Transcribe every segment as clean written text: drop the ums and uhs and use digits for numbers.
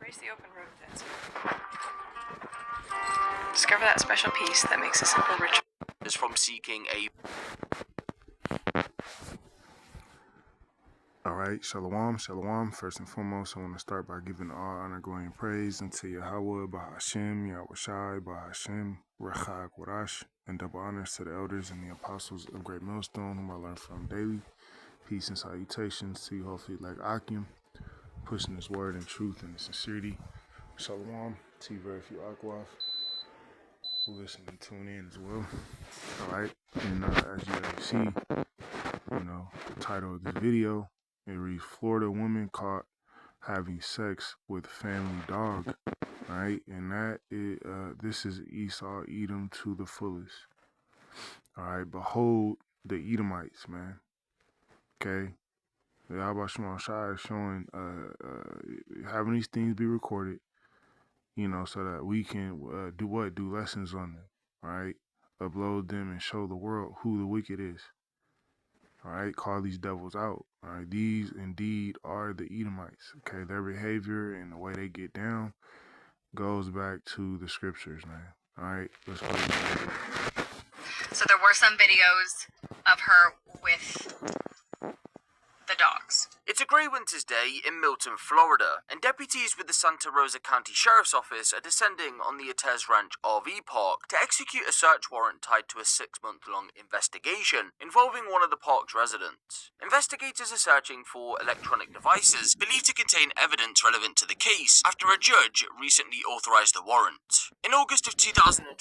Embrace the open road, Fancy. Discover that special piece that makes a simple ritual. Is from seeking a... Alright, Shalom. First and foremost, I want to start by giving all honor, glory, and praise unto Yahweh, Bahashem, Yahushai, Bahashem, Rechak, Warash, and double honors to the elders and the apostles of Great Millstone, whom I learn from daily. Peace and salutations to you, hopefully, like Akim, pushing this word in truth and in sincerity. Shalom to you, very few Akwaf, who listen and tune in as well. Alright, and as you already see, the title of this video, it reads, Florida woman caught having sex with family dog, right? And that is, this is Esau, Edom to the fullest. All right, behold the Edomites, man. Okay, the Yahweh Shema Shai is showing, having these things be recorded, so that we can do lessons on them, all right? Upload them and show the world who the wicked is. All right, call these devils out. All right, these indeed are the Edomites. Okay, their behavior and the way they get down goes back to the scriptures, man. All right, let's go. So there were some videos of her with the dogs. It's a grey winter's day in Milton, Florida, and deputies with the Santa Rosa County Sheriff's Office are descending on the Atez Ranch RV park to execute a search warrant tied to a 6-month-long investigation involving one of the park's residents. Investigators are searching for electronic devices believed to contain evidence relevant to the case after a judge recently authorized the warrant. In August of 2025,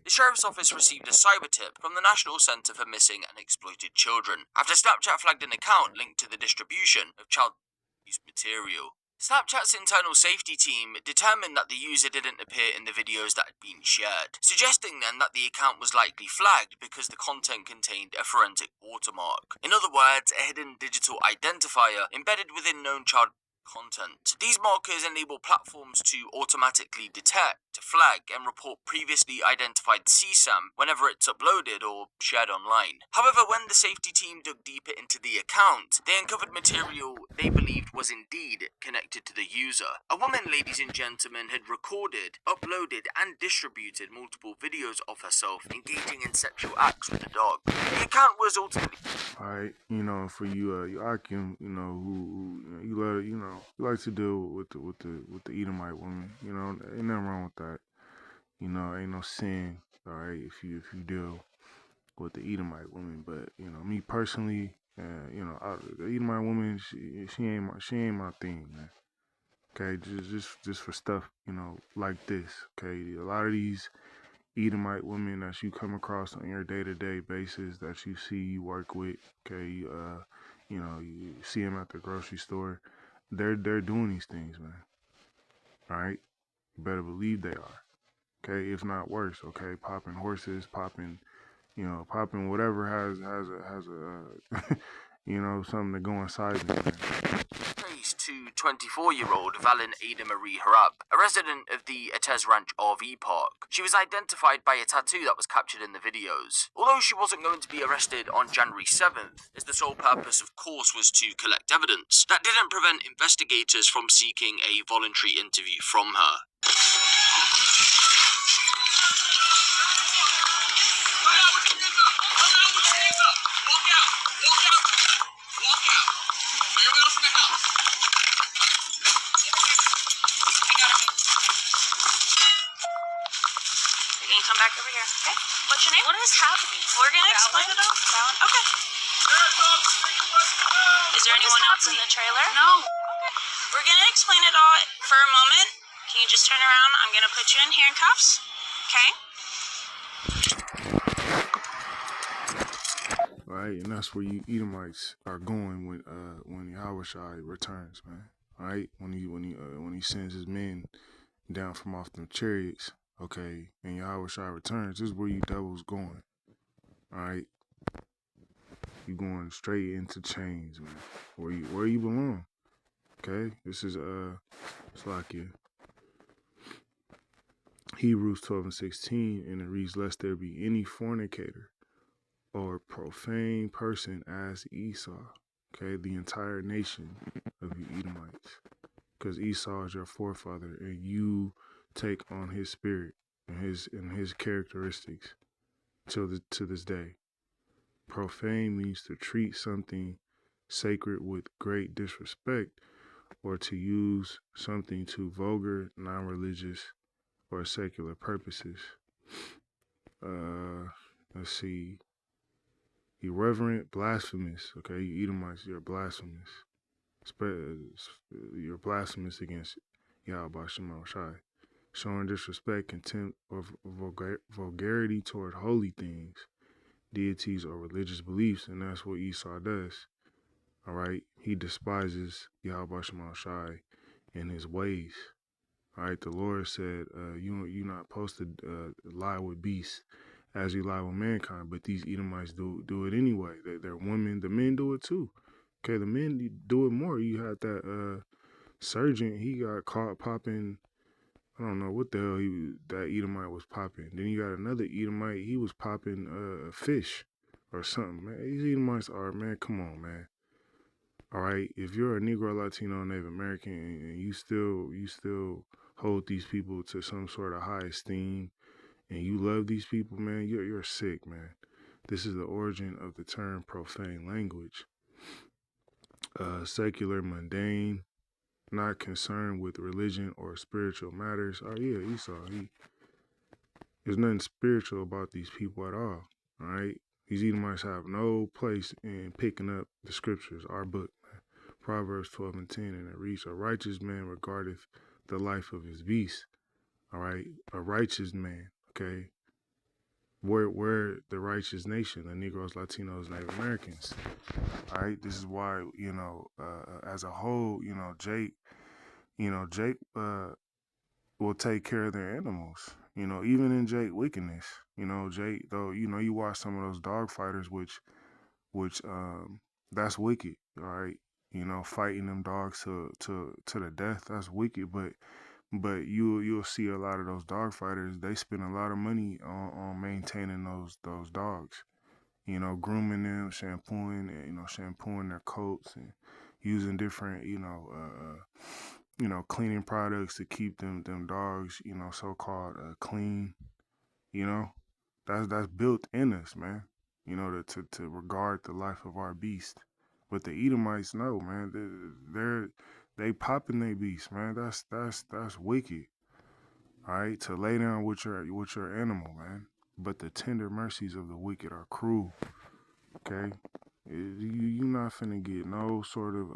the Sheriff's Office received a cyber tip from the National Center for Missing and Exploited Children after Snapchat flagged an account linked to the distribution of child abuse material. Snapchat's internal safety team determined that the user didn't appear in the videos that had been shared, suggesting then that the account was likely flagged because the content contained a forensic watermark. In other words, a hidden digital identifier embedded within known child content. These markers enable platforms to automatically detect, flag, and report previously identified CSAM whenever it's uploaded or shared online. However, when the safety team dug deeper into the account, they uncovered material they believed was indeed connected to the user. A woman, ladies and gentlemen, had recorded, uploaded, and distributed multiple videos of herself engaging in sexual acts with the dog. The account was ultimately... Alright, for you Akim, who you like to deal with the Edomite woman, ain't nothing wrong with that. Ain't no sin, alright, if you deal with the Edomite woman. But me personally, the Edomite woman, she ain't my thing, man. Okay, just for stuff, like this. Okay, a lot of these Edomite women that you come across on your day-to-day basis, that you see, you work with, okay, you see them at the grocery store, they're doing these things, man. All right, you better believe they are. Okay, if not worse. Okay, popping horses, popping whatever has a something to go inside them, man. To 24-year-old Valen Ada Marie Harab, a resident of the Atez Ranch RV park. She was identified by a tattoo that was captured in the videos. Although she wasn't going to be arrested on January 7th, as the sole purpose, of course, was to collect evidence, that didn't prevent investigators from seeking a voluntary interview from her. Come back over here, okay? What's your name? What is happening? We're gonna explain it all. Okay. Is there anyone else in the trailer? No. Okay. We're gonna explain it all for a moment. Can you just turn around? I'm gonna put you in handcuffs. Okay? Right, and that's where you Edomites are going when Yahushai returns, man. All right, when he sends his men down from off them chariots. Okay, and Yahushua returns. This is where you devils going. Alright? You going straight into chains, man. Where you belong. Okay? This is Slakia. Hebrews 12:16, and it reads, lest there be any fornicator or profane person as Esau. Okay, the entire nation of you Edomites. because Esau is your forefather, and you take on his spirit and his characteristics to this day. Profane means to treat something sacred with great disrespect, or to use something to vulgar, non-religious, or secular purposes. Let's see. Irreverent, blasphemous. Okay, you Edomites, you're blasphemous. You're blasphemous against Yahweh Shema Shai, showing disrespect, contempt, or vulgarity toward holy things, deities, or religious beliefs, and that's what Esau does. All right, he despises Yahweh Shema Shai and his ways. All right, the Lord said, you're not supposed to lie with beasts as you lie with mankind, but these Edomites do it anyway. They're women. The men do it too. Okay, the men do it more. You had that sergeant, he got caught popping, I don't know what the hell that Edomite was popping. Then you got another Edomite, he was popping fish or something. Man, these Edomites are, man, come on, man. All right, if you're a Negro, Latino, Native American, and you still hold these people to some sort of high esteem, and you love these people, man, you're sick, man. This is the origin of the term profane language. Secular, mundane, not concerned with religion or spiritual matters. Oh yeah, Esau. There's nothing spiritual about these people at all. All right, these Edomites have no place in picking up the scriptures, our book, man. Proverbs 12:10, and it reads, "A righteous man regardeth the life of his beast." All right, a righteous man. Okay, we're the righteous nation, the Negroes, Latinos, Native Americans. All right, this is why as a whole, Jake will take care of their animals. Even in Jake wickedness, Jake, though, you watch some of those dog fighters, which that's wicked. All right, fighting them dogs to the death, that's wicked. But you'll see a lot of those dog fighters. They spend a lot of money on maintaining those dogs. Grooming them, shampooing their coats, and using different cleaning products to keep them dogs so-called clean. That's built in us, man. To regard the life of our beast. But the Edomites, no, man. They popping their beast, man. That's wicked. All right, to lay down with your animal, man. But the tender mercies of the wicked are cruel. Okay, you not finna get no sort of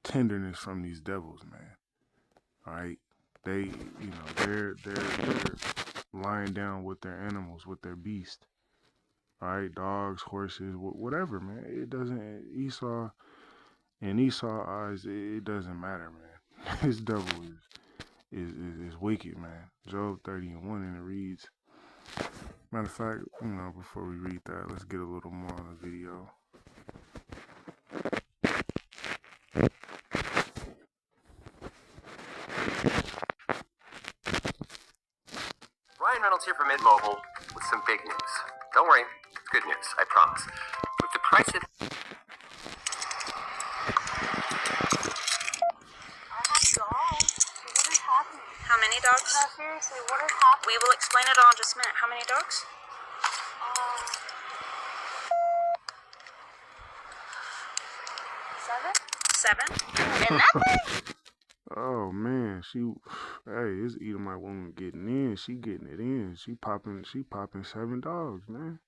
tenderness from these devils, man. All right, they're lying down with their animals, with their beast. All right, dogs, horses, whatever, man. It doesn't. In Esau's eyes, it doesn't matter, man. This devil is wicked, man. Job 30:1, and it reads. Matter of fact, before we read that, let's get a little more on the video. Ryan Reynolds here from Mint Mobile with some big news. Don't worry, it's good news, I promise. With the price of... How many dogs? No, seriously, what is happening? We will explain it all in just a minute. How many dogs? 7? 7? And nothing? Oh man, this Edomite woman getting in. She getting it in. She popping 7 dogs, man.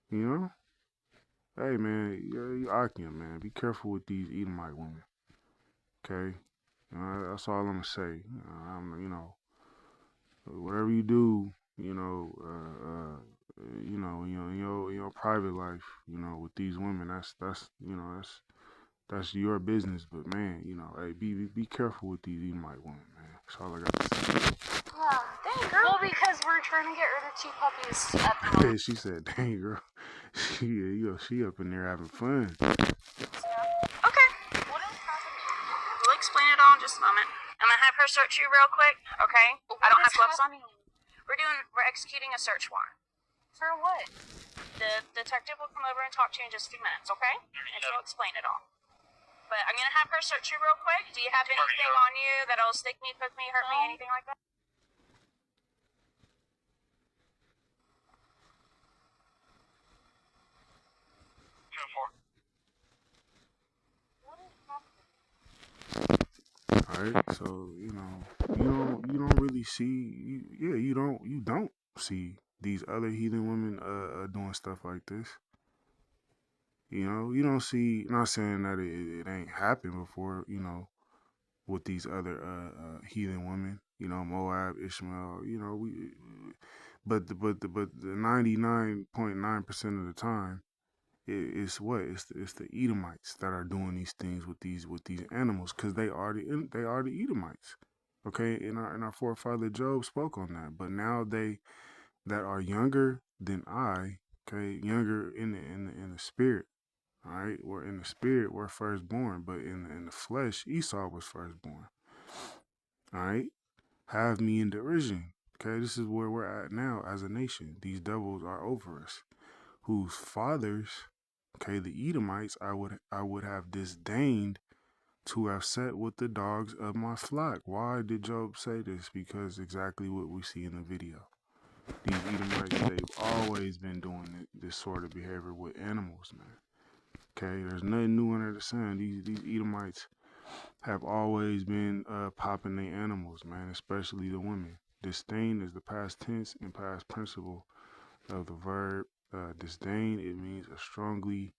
Hey man, you Akim, man. Be careful with these Edomite women. Okay, that's all I'm gonna say. Whatever you do, in your private life, with these women, that's your business. But man, hey, be careful with these Edomite women, man. That's all I got to say. Yeah, dang girl. Well, because we're trying to get rid of 2 puppies at the moment. She said, "Dang girl, she up in there having fun." Okay. What is happening? We'll explain it all in just a moment. I'm gonna have her search you real quick, okay? I don't have gloves on. We're executing a search warrant. For what? The detective will come over and talk to you in just a few minutes, okay? And she'll explain it all. But I'm gonna have her search you real quick. Do you have anything on you that'll stick me, poke me, hurt me, anything like that? All right, so you don't really see, you don't see these other heathen women doing stuff like this. You don't see. Not saying that it ain't happened before. With these other heathen women. Moab, Ishmael. But the 99.9% of the time, it's what it's the Edomites that are doing these things with these animals because they are the Edomites. Okay, and our forefather Job spoke on that. But now they that are younger than I, okay, younger in the spirit. All right, we're in the spirit, we're firstborn, but in the flesh, Esau was firstborn. All right, have me in derision. Okay, this is where we're at now as a nation. These devils are over us, whose fathers, okay, the Edomites, I would have disdained to have set with the dogs of my flock. Why did Job say this? Because exactly what we see in the video. These Edomites, they've always been doing this sort of behavior with animals, man. Okay, there's nothing new under the sun. These Edomites have always been popping their animals, man, especially the women. Disdain is the past tense and past principle of the verb disdain. It means strongly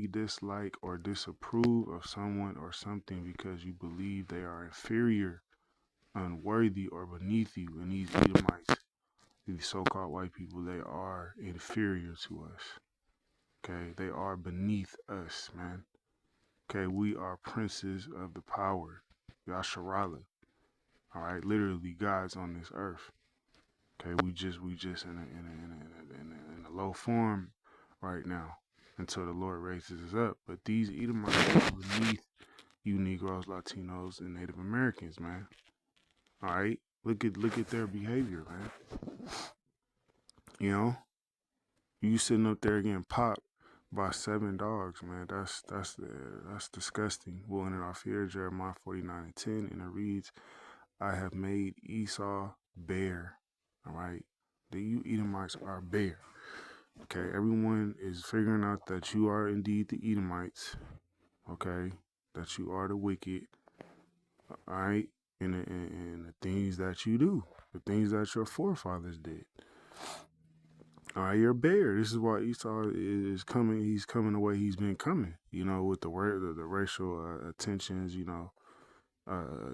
dislike or disapprove of someone or something because you believe they are inferior, unworthy, or beneath you. And these Edomites, these so-called white people, they are inferior to us. Okay, they are beneath us, man. Okay, we are princes of the power, Yasharala. All right, literally gods on this earth. Okay, we just in a low form right now until the Lord raises us up. But these Edomites are beneath you Negroes, Latinos, and Native Americans, man. All right, look at their behavior, man. You know, you sitting up there getting popped by 7 dogs, man. That's disgusting. We'll end it off here, Jeremiah 49:10, and it reads, "I have made Esau bare." All right, you Edomites are bare. Okay, everyone is figuring out that you are indeed the Edomites. Okay, that you are the wicked. All right, and the things that you do, the things that your forefathers did. All right, you're bare. This is why Esau is coming. He's coming the way he's been coming. With the racial tensions.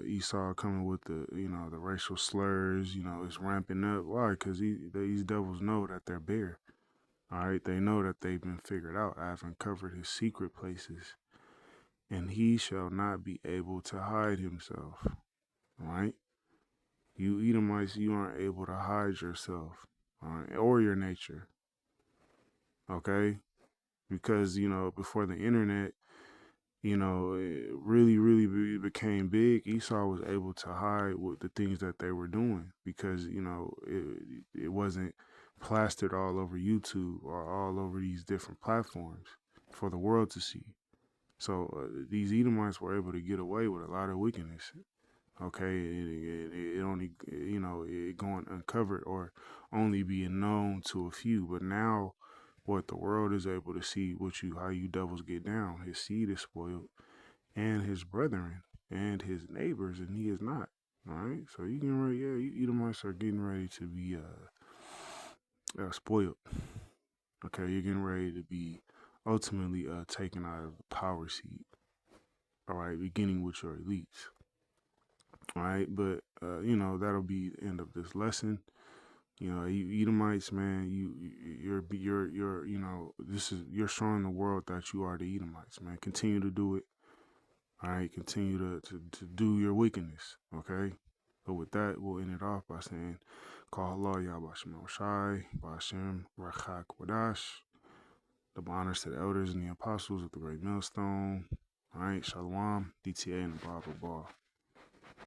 Esau coming with the racial slurs. It's ramping up. Why? Because these devils know that they're bare. All right, they know that they've been figured out. I have uncovered his secret places, and he shall not be able to hide himself. All right, you Edomites, you aren't able to hide yourself, all right, or your nature. Okay, because before the internet, it really became big. Esau was able to hide with the things that they were doing because it wasn't plastered all over YouTube or all over these different platforms for the world to see. So these Edomites were able to get away with a lot of wickedness. Okay, it only it going uncovered or only being known to a few, but now what the world is able to see how you devils get down. His seed is spoiled, and his brethren and his neighbors, and he is not. All right, so you getting ready, you Edomites are getting ready to be spoiled. Okay, you're getting ready to be ultimately taken out of the power seat. All right, beginning with your elites. All right, but that'll be the end of this lesson. You Edomites, man, you're showing the world that you are the Edomites, man. Continue to do it. All right, continue to do your wickedness, okay? But with that, we'll end it off by saying, Call Allah Yahbashim Shai, Bashem, Rachak Wadash, the honors to the elders and the apostles of the great millstone. All right, Shalom, DTA, and the Baba Ball.